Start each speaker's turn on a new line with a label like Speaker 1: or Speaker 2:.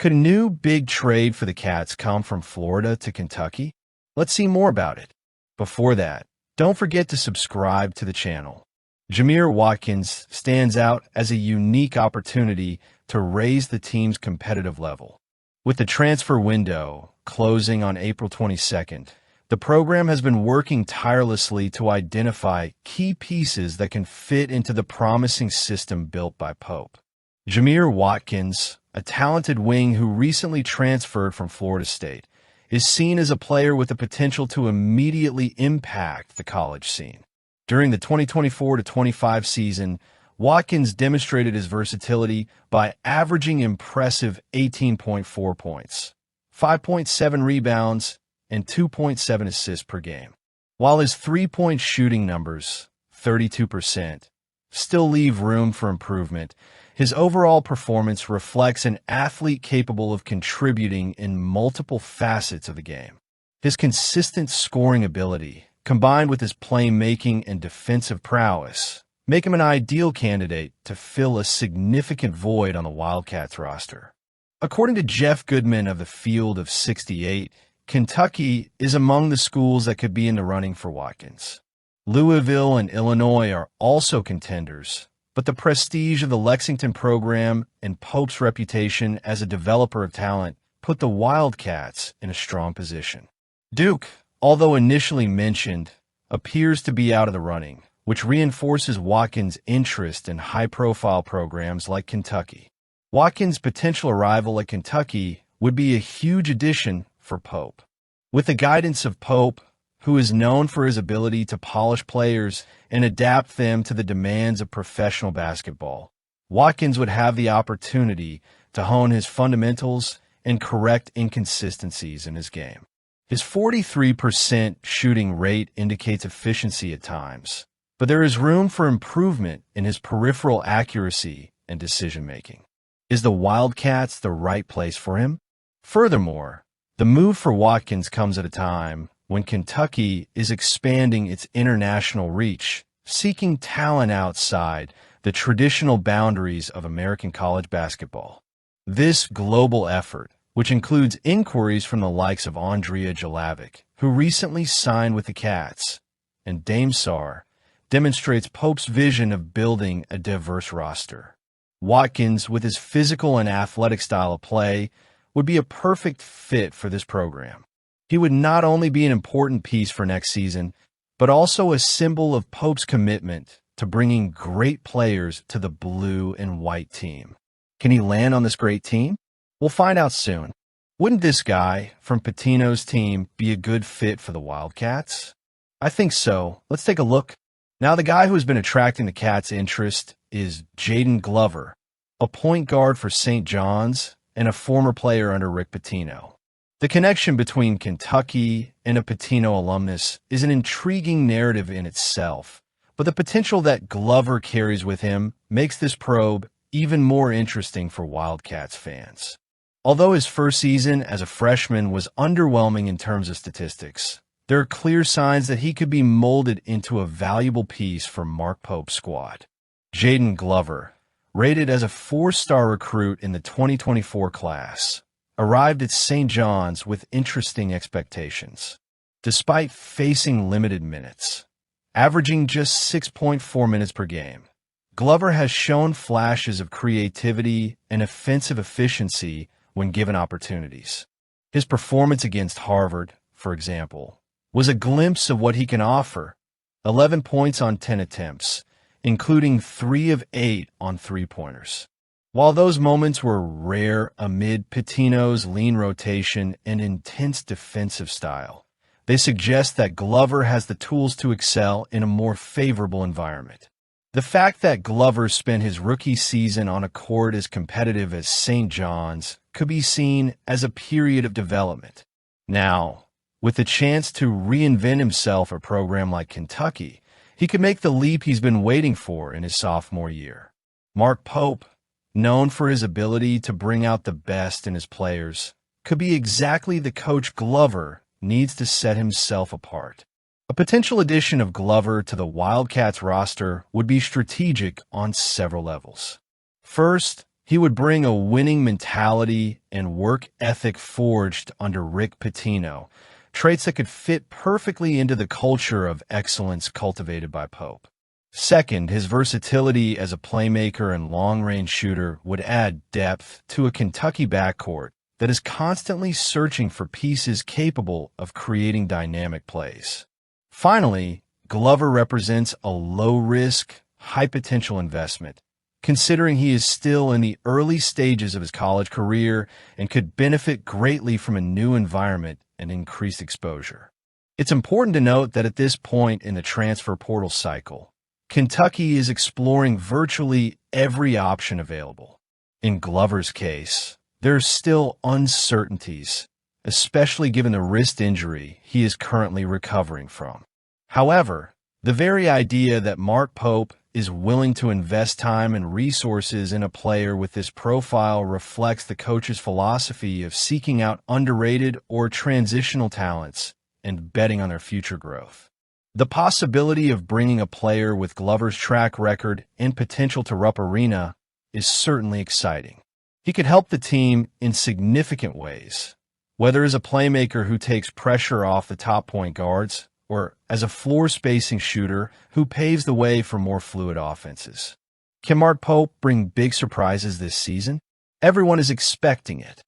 Speaker 1: Could a new big trade for the Cats come from Florida to Kentucky? Let's see more about it. Before that, don't forget to subscribe to the channel. Jamir Watkins stands out as a unique opportunity to raise the team's competitive level. With the transfer window closing on April 22nd, the program has been working tirelessly to identify key pieces that can fit into the promising system built by Pope. Jamir Watkins, a talented wing who recently transferred from Florida State, is seen as a player with the potential to immediately impact the college scene. During the 2024-25 season, Watkins demonstrated his versatility by averaging impressive 18.4 points, 5.7 rebounds, and 2.7 assists per game. While his three-point shooting numbers, 32%, still leave room for improvement, his overall performance reflects an athlete capable of contributing in multiple facets of the game. His consistent scoring ability, combined with his playmaking and defensive prowess, make him an ideal candidate to fill a significant void on the Wildcats roster. According to Jeff Goodman of the Field of 68, Kentucky is among the schools that could be in the running for Watkins. Louisville and Illinois are also contenders, but the prestige of the Lexington program and Pope's reputation as a developer of talent put the Wildcats in a strong position. Duke, although initially mentioned, appears to be out of the running, which reinforces Watkins' interest in high-profile programs like Kentucky. Watkins' potential arrival at Kentucky would be a huge addition for Pope. With the guidance of Pope, who is known for his ability to polish players and adapt them to the demands of professional basketball, Watkins would have the opportunity to hone his fundamentals and correct inconsistencies in his game. His 43% shooting rate indicates efficiency at times, but there is room for improvement in his peripheral accuracy and decision-making. Is the Wildcats the right place for him? Furthermore, the move for Watkins comes at a time when Kentucky is expanding its international reach, seeking talent outside the traditional boundaries of American college basketball. This global effort, which includes inquiries from the likes of Andrea Jelavic, who recently signed with the Cats, and Dame Sar, demonstrates Pope's vision of building a diverse roster. Watkins, with his physical and athletic style of play, would be a perfect fit for this program. He would not only be an important piece for next season, but also a symbol of Pope's commitment to bringing great players to the blue and white team. Can he land on this great team? We'll find out soon. Wouldn't this guy from Pitino's team be a good fit for the Wildcats? I think so. Let's take a look. Now, the guy who has been attracting the Cats' interest is Jaden Glover, a point guard for St. John's and a former player under Rick Pitino. The connection between Kentucky and a Pitino alumnus is an intriguing narrative in itself, but the potential that Glover carries with him makes this probe even more interesting for Wildcats fans. Although his first season as a freshman was underwhelming in terms of statistics, there are clear signs that he could be molded into a valuable piece for Mark Pope's squad. Jaden Glover, rated as a 4-star recruit in the 2024 class, arrived at St. John's with interesting expectations. Despite facing limited minutes, averaging just 6.4 minutes per game, Glover has shown flashes of creativity and offensive efficiency when given opportunities. His performance against Harvard, for example, was a glimpse of what he can offer: 11 points on 10 attempts, including 3 of 8 on three-pointers. While those moments were rare amid Pitino's lean rotation and intense defensive style, they suggest that Glover has the tools to excel in a more favorable environment. The fact that Glover spent his rookie season on a court as competitive as St. John's could be seen as a period of development. Now, with the chance to reinvent himself at a program like Kentucky, he could make the leap he's been waiting for in his sophomore year. Mark Pope, known for his ability to bring out the best in his players, could be exactly the coach Glover needs to set himself apart. A potential addition of Glover to the Wildcats roster would be strategic on several levels. First, He would bring a winning mentality and work ethic forged under Rick Pitino, traits that could fit perfectly into the culture of excellence cultivated by Pope. Second, his versatility as a playmaker and long-range shooter would add depth to a Kentucky backcourt that is constantly searching for pieces capable of creating dynamic plays. Finally, Glover represents a low-risk, high-potential investment, considering he is still in the early stages of his college career and could benefit greatly from a new environment and increased exposure. It's important to note that at this point in the transfer portal cycle, Kentucky is exploring virtually every option available. In Glover's case, there are still uncertainties, especially given the wrist injury he is currently recovering from. However, the very idea that Mark Pope is willing to invest time and resources in a player with this profile reflects the coach's philosophy of seeking out underrated or transitional talents and betting on their future growth. The possibility of bringing a player with Glover's track record and potential to Rupp Arena is certainly exciting. He could help the team in significant ways, whether as a playmaker who takes pressure off the top point guards or as a floor-spacing shooter who paves the way for more fluid offenses. Can Mark Pope bring big surprises this season? Everyone is expecting it.